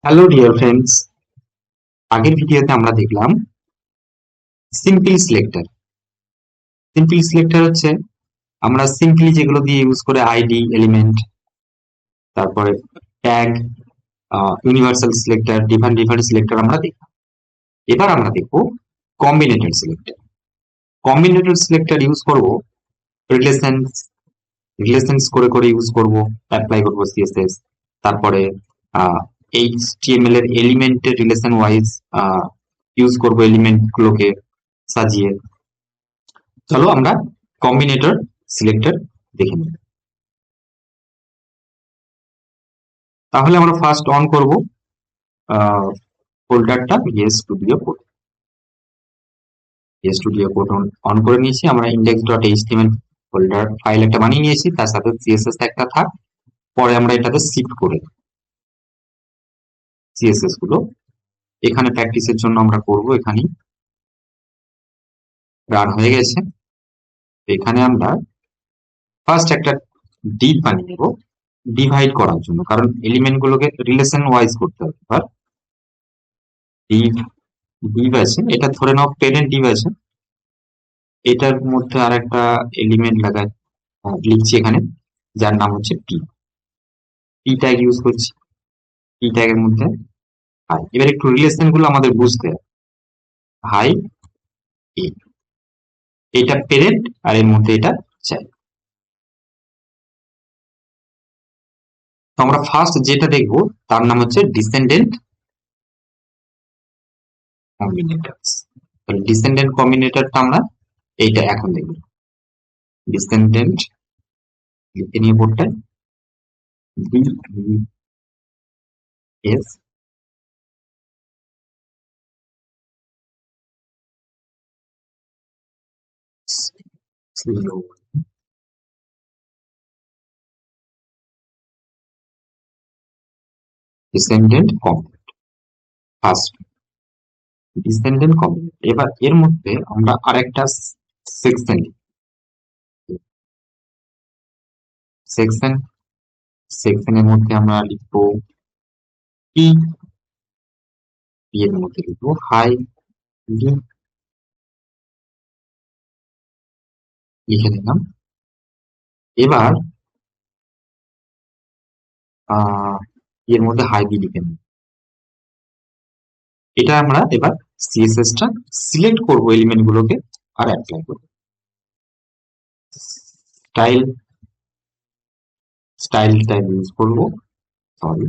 Hello dear friends, আগের ভিডিওতে আমরা দেখলাম সিম্পল সিলেক্টর। সিম্পল সিলেক্টর হচ্ছে আমরা সিম্পলি যেগুলো দিয়ে ইউজ করে আইডি এলিমেন্ট, তারপরে tag, universal selector, different different selector আমরা দেখব। এবার আমরা দেখব Combinator selector. Combinator selector use করব রিলেশনস রিলেশনস করে করে ইউজ করব, অ্যাপ্লাই করব সিএসএস, তারপরে এইচটিএমএল এর এলিমেন্টের রিলেশন ওয়াইজ ইউজ করব এলিমেন্ট গুলোকে সাজিয়ে। চলো আমরা কম্বিনেটর সিলেক্টর দেখে নিই। তাহলে আমরা ফার্স্ট অন করব ফোল্ডারটা স্টুডিও কোড অন করে নিয়েছি। আমরা index.html ফোল্ডার ফাইল একটা বানিয়ে নিয়েছি, তার সাথে সিএসএস একটা থাক। পরে আমরা এটাতে শিফট করে সিএসএস গুলো এখানে প্র্যাকটিসের জন্য আমরা করব। এখানে রান হয়ে গেছে। এখানে আমরা ফার্স্ট একটা ডিভ বানিয়ে নেব ডিভাইড করার জন্য, কারণ এলিমেন্ট গুলোকে রিলেশন ওয়াইজ করতে হবে। এবার ডিভ ডিভ আছে, এটা ধরে নাও পেরেন্ট ডিভ আছে, এটার মধ্যে আর একটা এলিমেন্ট লিখছি এখানে, যার নাম হচ্ছে পি। পি ট্যাগ ইউজ করছি। পি ট্যাগের মধ্যে হাই। এবার একটু রিলেশন গুলো আমাদের বুঝতে হবে। হাই এ, এটা পেরেন্ট আর এর মধ্যে এটা চাইল্ড। তো আমরা ফার্স্ট যেটা দেখবো তার নাম হচ্ছে ডিসেন্ডেন্ট কম্বিনেটরস। ডিসেন্ডেন্ট কম্বিনেটরটা আমরা এইটা এখন দেখবো। ডিসেন্ডেন্ট লিখে নিয়ে বোর্ডটা DES descendant Combinator first descendant Combinator. এবার এর মধ্যে আমরা আরেকটা সেকশন সেকশন সেকশনের মধ্যে আমরা লিখবো পি। পি এর মধ্যে লিখবো হাই ডি, লিখে নিলাম। এবার এর মধ্যে হাই ডি লিখে নিলাম। এটা আমরা এবার সিএসএস টা সিলেক্ট করবো এলিমেন্ট গুলোকে আর অ্যাপ্লাই করবো। স্টাইল স্টাইল টাইপ ইউজ করবো, সরি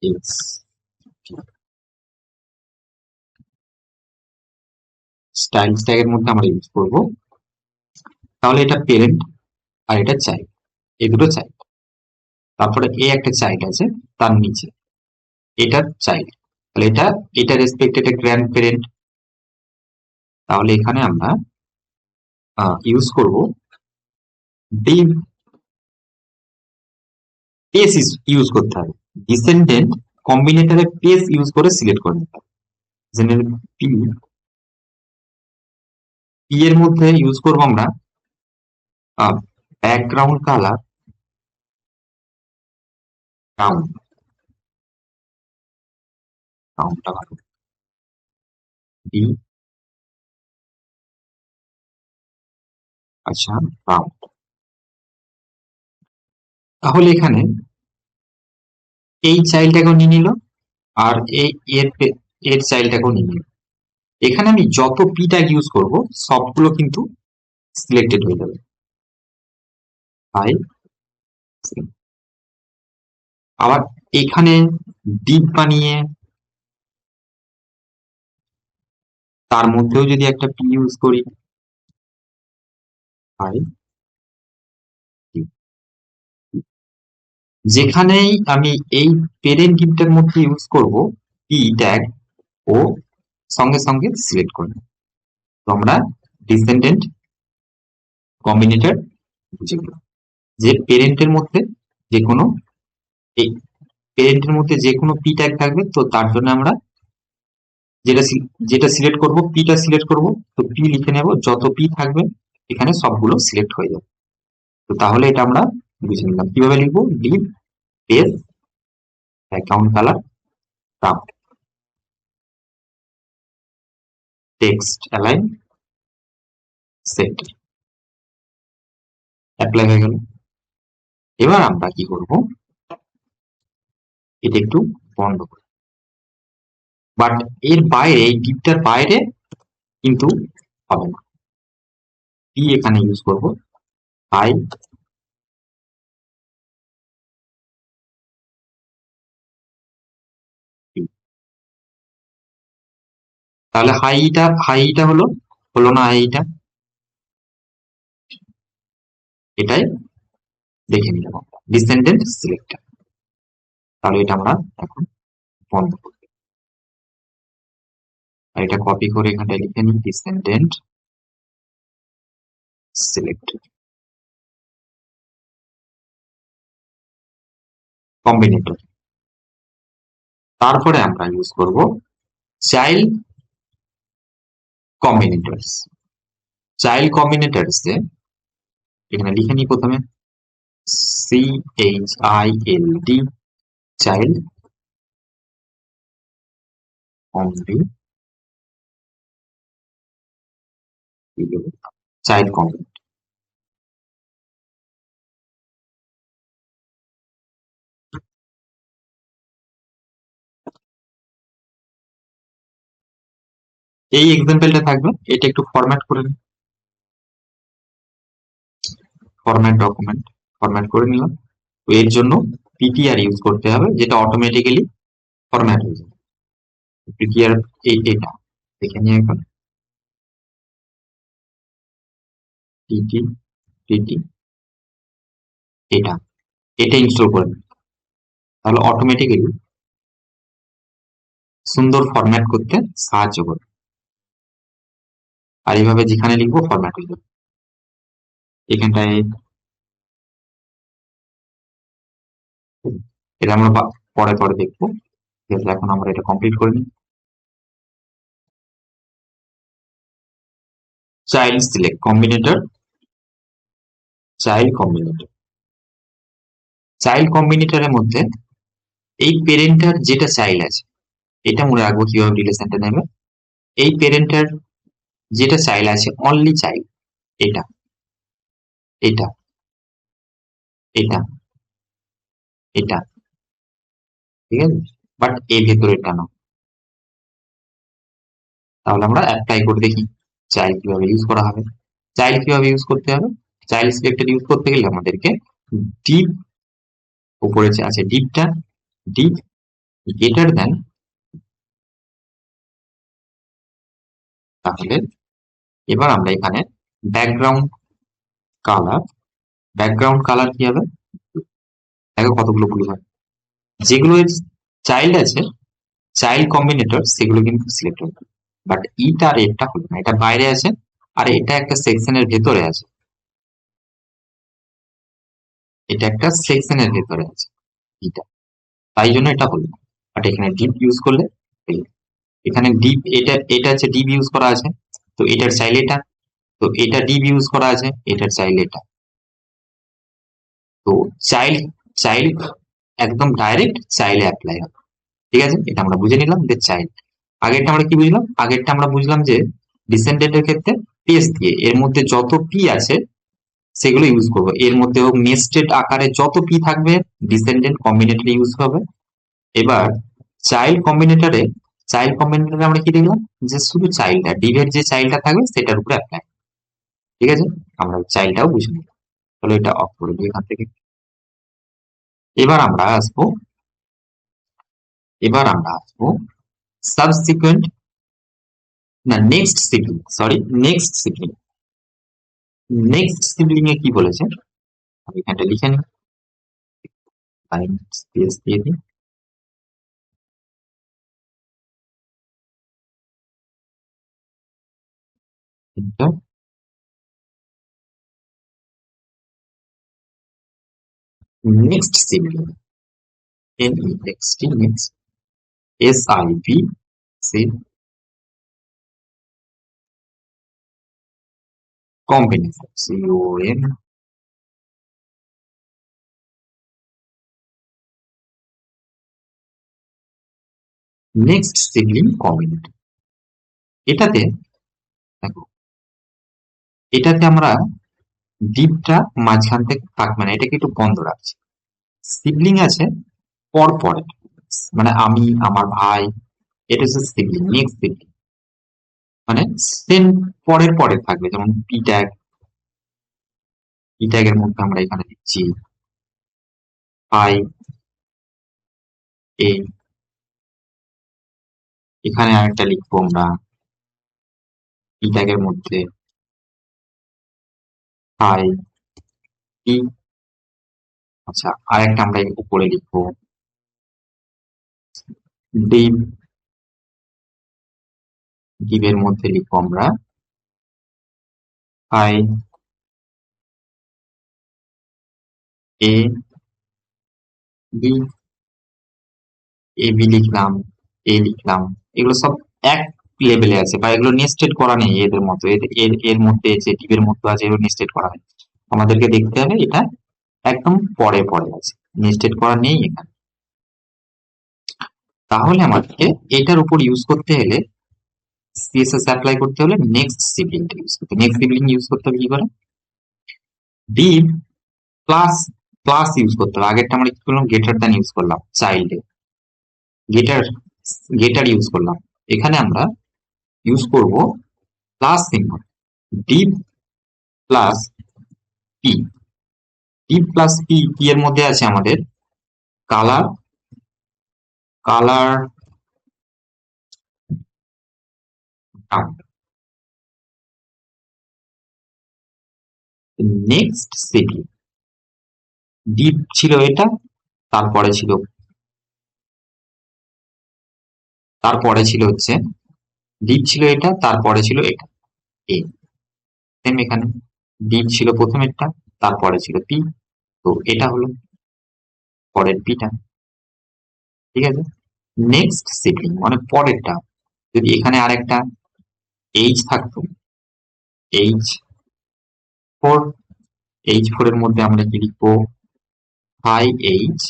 এক্স। স্টাইল ট্যাগের মধ্যে আমরা ইউজ করবো। তাহলে এটা পেরেন্ট আর এটা চাইল্ড, এই দুটো চাইল্ড। তারপরে এ একটা চাইল্ড আছে তার নিচে, এটা চাইল্ড। তাহলে এটা রেসপেক্ট এটা গ্র্যান্ড পেরেন্ট। তাহলে এখানে আমরা ইউজ করব ডিভ পেস ইউজ করতে হবে। ডিসেন্ডেন্ট কম্বিনেটরে পেস ইউজ করে সিলেক্ট করে নিতে হবে। পি পি এর মধ্যে ইউজ করব আমরা ব্যাকগ্রাউন্ড কালার ব্রাউন। ব্রাউনটা ভালো। বি, আচ্ছা ব্রাউন। তাহলে এখানে এই চাইল্ডটাকেও নিয়ে নিল আর এর চাইল্ডটাকেও নিয়ে নিল। এখানে আমি যত পি ট্যাগ ইউজ করব সবগুলো কিন্তু সিলেক্টেড হয়ে যাবে। হাই, আবার এখানে ডিপ বানিয়ে তার মধ্যেও যদি একটা পি ইউজ করি, হাই, যেখানেই আমি এই পেরেন্ট ডিপটার মধ্যে ইউজ করব পি ট্যাগ, ও সঙ্গে সঙ্গে সিলেক্ট করবে। তো আমরা ডিসেন্ডেন্ট কম্বিনেটর বুঝে গেলাম যে পেরেন্টের মধ্যে যে কোনো এই পেরেন্টের মধ্যে যে কোনো পি ট্যাগ থাকবে, তো তার জন্য আমরা যেটা যেটা সিলেক্ট করব পিটা সিলেক্ট করব। তো পি লিখে নেব, যত পি থাকবে এখানে সবগুলো সিলেক্ট হয়ে যাবে। তো তাহলে এটা আমরা বুঝে নিলাম কিভাবে লিখবো। Div page background colour prompt, text align, set, apply হয়ে গেল। এবার আমরা কি করব, এটা একটু বন্ধ করি, বাট এর বাইরে, এই ডিপটার বাইরে কিন্তু হবে না। কি এখানে ইউজ করব, হাই, তাহলে হাইটা হলো না হাইটা, এটাই দেখে নিলাম আমরা ডিসেন্ডেন্ট সিলেক্টর। তাহলে এটা আমরা এখন বন্ধ করব, আর এটা কপি করে এখানে লিখে নিই ডিসেন্ডেন্ট সিলেক্টর কম্বিনেটর। তারপরে আমরা ইউজ করব চাইল্ড কম্বিনেটরস। চাইল্ড কম্বিনেটরস এখানে লিখে নিই প্রথমে CHILD, child Combinator, child Combinator. এই এক্সাম্পলটা থাকবে, এটা একটু ফরম্যাট করে নিই, ফরম্যাট ডকুমেন্ট, ফরম্যাট করে নিলাম। তো এর জন্য পিটিআর ইউজ করতে হবে, যেটা অটোমেটিক্যালি ফরম্যাট হয়ে যাবে। পিটিআর এটা দেখে নিয়ে এখন টিটি টিটি এটা এটা ইনস্টল করে নিই, তাহলে অটোমেটিক্যালি সুন্দর ফরম্যাট করতে সাহায্য করবে। আর এইভাবে যেখানে লিখবো ফরম্যাট হয়ে যাবে। এখানটায় এটা আমরা পরে পরে দেখবো, ঠিক আছে? এখন আমরা এটা কমপ্লিট করে নিই। Child select Combinator, child Combinator, child কম্বিনেটরের মধ্যে এই পেরেন্টার যেটা চাইল্ড আছে, এটা মনে রাখবো কিভাবে রিলেশনটা নেবে। এই পেরেন্টার যেটা চাইল্ড আছে, অনলি চাইল্ড, এটা এটা এটা এটা, ঠিক আছে? বাট এই ভেতরেরটা না। তাহলে আমরা অ্যাপ্লাই করে দেখি চাইল্ড কিভাবে ইউজ করা হবে। চাইল্ড কিভাবে ইউজ করতে হবে, চাইল্ড সিলেক্টেড ইউজ করতে গেলে আমাদেরকে ডিপ, উপরে যে আছে ডিপটা, ডিপ গ্রেটার দেন, তাহলে এবার আমরা এখানে ব্যাকগ্রাউন্ড কালার, ব্যাকগ্রাউন্ড কালার কি হবে, দেখো কতগুলো ভুল হয়। যেগুলো চাইল্ড আছে, চাইল্ড কম্বিনেটর, সেগুলো কিন্তু সিলেক্ট হবে, বাট ইটা আর এটা হলো না, এটা বাইরে আছে, আর এটা একটা সেকশনের ভেতরে আছে, এটা একটা সেকশনের ভেতরে আছে এটা, তাই জন্য এটা হলো না। বাট এখানে ডিপ ইউজ করলে হয়ে যাবে। এখানে ডিপ, এটা এটা হচ্ছে ডিপ ইউজ করা আছে, তো এটার চাইলে এটা, তো এটা ডিপ ইউজ করা আছে, এটার চাইলে এটা। তো চাইল্ড, চাইল্ড একদম ডাইরেক্ট চাইল্ডে অ্যাপ্লাই হবে, ঠিক আছে? এটা আমরা বুঝে নিলাম যে চাইল্ড। আগেরটা আমরা কি বুঝলাম, আগেরটা আমরা বুঝলাম যে ডিসেন্ডেন্টের ক্ষেত্রে পেস দিয়ে এর মধ্যে যত পি আছে সেগুলো ইউজ করবো, এর মধ্যে নেস্টেড আকারে যত পি থাকবে ডিসেন্ডেন্ট কম্বিনেটরে ইউজ হবে। এবার চাইল্ড কম্বিনেটরে, চাইল্ড কম্বিনেটরে আমরা কি দেখলাম, যে শুধু চাইল্ডটা, ডিভের যে চাইল্ডটা থাকবে সেটার উপরে অ্যাপ্লাই, ঠিক আছে? আমরা চাইল্ডটাও বুঝে নিলাম। তাহলে এটা অফ করে দিই এখান থেকে। এবার আমরা আসবো, এবার আমরা আসবো সাবসিকুয়েন্ট, না next sibling, sorry next sibling. Next sibling এ কি বলেছে, আমি এখানটা লিখে নিই, লাইন স্পেস দিয়ে দিই, enter। Next sibling, NEXT, next, SIB, combination, next sibling combinator. এটাতে দেখো, এটাতে আমরা ডিপটা মাঝখান থেকে থাকবে না, এটাকে একটু বন্ধ রাখছি। সিবলিং আছে পর পরে, মানে আমি, আমার ভাই, এটা হচ্ছে সিবলিং, নেক্সট সিবলিং, মানে সেম পরের পরে থাকবে। যেমন পি ট্যাগ, পি ট্যাগের মধ্যে আমরা এখানে দিচ্ছি ভাই এ, এখানে আরেকটা লিখবো আমরা পি ট্যাগের মধ্যে ভাই পি। আচ্ছা, আরেকটা আমরা উপরে লিখবো ডিপ, ডিপের মধ্যে লিখবো আমরা ভাই এ বি, এ বি লিখলাম, এ লিখলাম। এগুলো সব এক লেভেলে আছে, বা এগুলো নেস্টেড করা নেই এদের মতো, এর এর মধ্যে যে টিভের মধ্যে আছে এগুলো নেস্টেড করা নেই। আমাদেরকে দেখতে হবে এটা একদম পরে পরে আছে, নেস্টেড করা নেই এখানে। তাহলে আমাদেরকে এটার উপর ইউজ করতে হলে, সিএসএস অ্যাপ্লাই করতে হলে নেক্সট সিবলিংটা ইউজ করতে, নেক্সট সিবলিং ইউজ করতে হবে কি করে, ডিপ প্লাস, প্লাস ইউজ করতে হবে। আগেরটা আমরা কি করলাম, গেটার দ্যান ইউজ করলাম, চাইল্ডে গেটার, গেটার ইউজ করলাম। এখানে আমরা ইউজ করব plus symbol, deep plus P. Deep plus P, P এর মধ্যে আছে আমাদের colour, colour next sibling. Deep ছিল এটা, তারপরে ছিল, তারপরে ছিল হচ্ছে ডিপ ছিল এটা, তারপরে ছিল এটা এ। সেম এখানে ডিপ ছিল প্রথমেরটা, তারপরে ছিল পি, তো এটা হলো পরের পিটা। ঠিক আছে, নেক্সট সিবলিং মানে পরেরটা। যদি এখানে আরেকটা এইচ থাকতো, এইচ ফোর, এইচ ফোর এর মধ্যে আমরা কি লিখবো, হাই এইচ।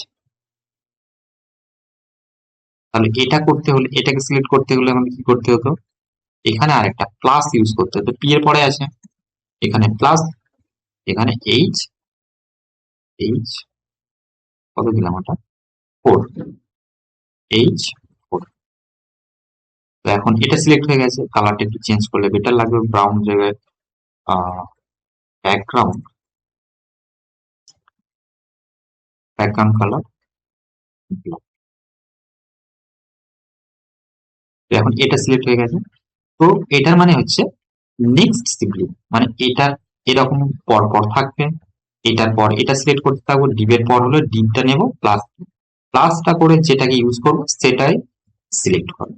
তাহলে এটা করতে হলে, এটাকে সিলেক্ট করতে হলে আমাদের কি করতে হতো, এখানে আরেকটা প্লাস ইউজ করতে হতো, পি এর পরে আছে, এখানে প্লাস, এখানে এইচ, এইচ কত দিলাম ওটা, ফোর, এইচ ফোর। তো এখন এটা সিলেক্ট হয়ে গেছে, কালারটা একটু চেঞ্জ করলে বেটার লাগবে, ব্রাউন জায়গায় ব্যাকগ্রাউন্ড, ব্যাকগ্রাউন্ড কালার। তো এখন এটা সিলেক্ট হয়ে গেছে। তো এটার মানে হচ্ছে নেক্সট সিবলিং, মানে এটা এরকম পর পর থাকবে, এটার পর এটা সিলেক্ট করতে থাকবো, ডিপের পর হলো ডিপটা নেব, প্লাস প্লাসটা করে যেটাকে ইউজ করবো সেটাই সিলেক্ট করবো।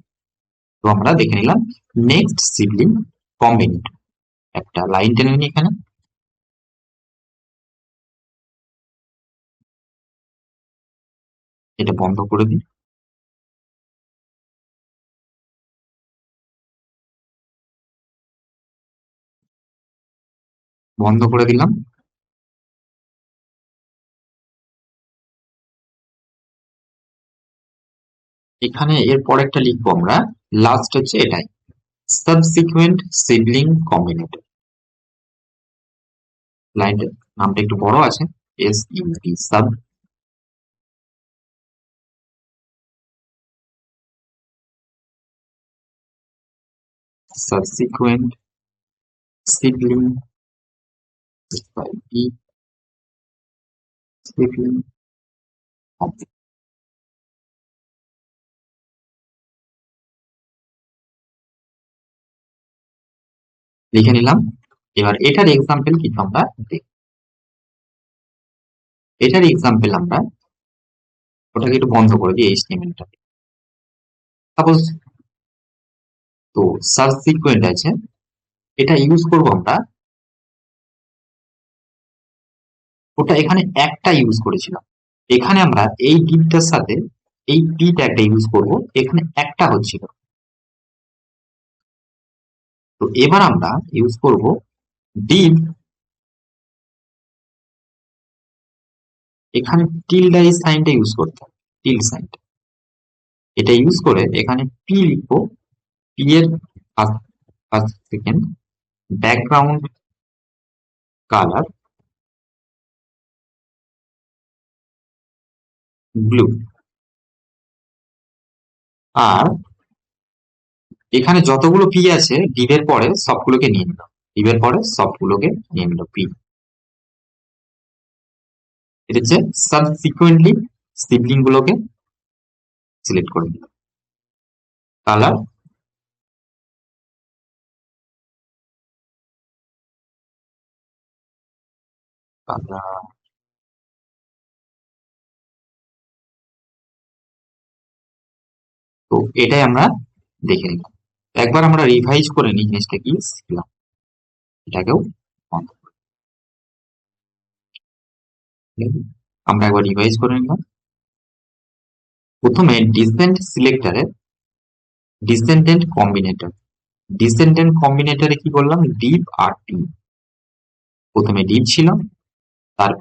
তো আমরা দেখে নিলাম নেক্সট সিবলিং কম্বিনেটর। একটা লাইন টেনে নিই এখানে, এটা বন্ধ করে দিই, বন্ধ করে দিলাম। এখানে এরপর একটা লিখবো আমরা, লাস্ট হচ্ছে এটাই, সাবসিকুয়েন্ট সিবলিং কম্বিনেটর। লাইনটা নামটা একটু বড় আছে, S U B, sub subsequent sibling B sibling combinator. লিখে নিলাম। এবার এটার এক্সাম্পল কিছু আমরা দেখব। এটার এক্সাম্পল আমরা, ওটাকে একটু বন্ধ করে দিই এইচটিএমএলটা। সাপোজ, তো সাবসিকুয়েন্ট আছে, এটা ইউজ করব আমরা, ওটা এখানে একটা ইউজ করেছিলাম, এখানে আমরা এই ডিপটার সাথে এই পি ট্যাগটা ইউজ করব, এখানে একটা হচ্ছিল। তো এবার আমরা ইউজ করব ডিপ, এখানে টিল্ডা এই সাইনটা ইউজ করতে হবে, টিল্ড সাইনটা। এটা ইউজ করে এখানে পি লিখবো, পি এর first second background colour blue, আর এখানে যতগুলো পি আছে ডিভের পরে সবগুলোকে নিয়ে নিল, ডিভের পরে সবগুলোকে নিয়ে নিল পি। এটা হচ্ছে সাবসিকুয়েন্টলি সিবলিং গুলোকে সিলেক্ট করে নিল। কালার তো এটাই আমরা দেখে নিলাম। একবার আমরা রিভাইজ করে নিই জিনিসটা কি শিখলাম, এটাকেও বন্ধ করে দিই। আমরা একবার রিভাইজ করে নিলাম। প্রথমে ডিসেন্ট সিলেক্টরে ডিসেন্ডেন্ট কম্বিনেটর, ডিসেন্ডেন্ট কম্বিনেটরে কি করলাম, ডিভ আর টি। প্রথমে ডিভ ছিল, তার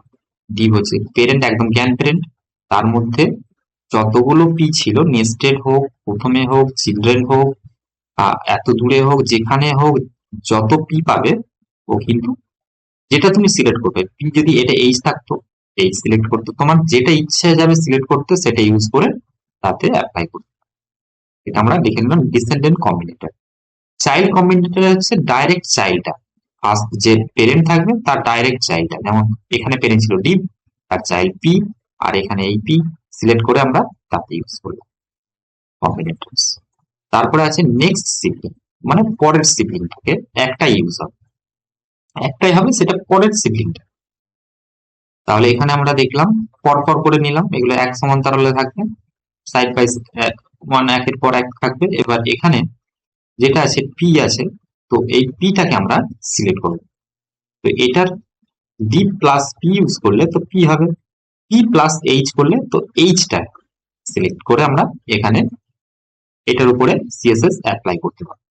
ডিভ হচ্ছে পেরেন্ট, একদম জ্ঞান পেরেন্ট, তার মধ্যে যতগুলো পি ছিল নেস্টেড হোক, প্রথমে হোক, চিলড্রেন হোক, এত দূরে হোক, যেখানে হোক, যত পি পাবে ও কিন্তু যেটা তুমি সিলেক্ট করবে, পি যদি এটা এইচ থাকতো এইচ সিলেক্ট করতো, তোমার যেটা ইচ্ছা যাবে সিলেক্ট করতে সেটা ইউজ করে তাতে অ্যাপ্লাই করতে। এটা আমরা দেখে নিলাম ডিসেন্ডেন্ট কম্বিনেটর। চাইল্ড কম্বিনেটর হচ্ছে ডাইরেক্ট চাইল্ডটা, ফার্স্ট যে পেরেন্ট থাকবে তার ডাইরেক্ট চাইল্ডটা, যেমন এখানে পেরেন্ট ছিল ডিভ, তার চাইল্ড পি, আর এখানে এই পি সিলেক্ট করে আমরা তাতে ইউজ করলাম কম্বিনেটরস। তারপরে আছে নেক্সট সিবলিং, মানে পরের সিবলিংটাকে একটাই ইউজ হবে, একটাই হবে, সেটা পরের সিবলিংটা। তাহলে এখানে আমরা দেখলাম পরপর করে নিলাম, এগুলো এক সমান্তরালে থাকবে, সাইড বাই ওয়ান, একের পর এক থাকবে। এবার এখানে যেটা আছে পি আছে, তো এই পিটাকে আমরা সিলেক্ট করব। তো এটার ডি প্লাস পি ইউজ করলে তো পি হবে, পি প্লাস এইচ করলে তো এইচটা সিলেক্ট করে আমরা এখানে এটার উপরে সিএসএস অ্যাপ্লাই করতে পারবো।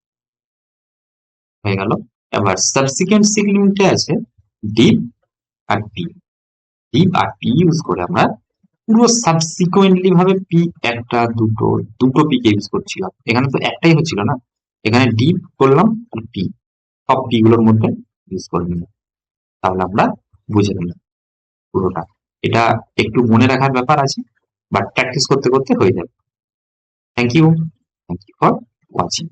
হয়ে গেল। এবার সাবসিকুয়েন্ট সিগনিংটা আছে ডিপ আর পি, ডিপ আর পি ইউজ করে আমরা পুরো সাবসিকুয়েন্টলি ভাবে পি, একটা দুটো দুটো পি কে ইউজ করছিলাম, এখানে তো একটাই হচ্ছিল না, এখানে ডিপ করলাম আর পি, সব পি গুলোর মধ্যে ইউজ করে নিলাম। তাহলে আমরা বুঝে নিলাম পুরোটা। এটা একটু মনে রাখার ব্যাপার আছে, বাট প্র্যাকটিস করতে করতে হয়ে যাবে। Thank you, thank you for watching.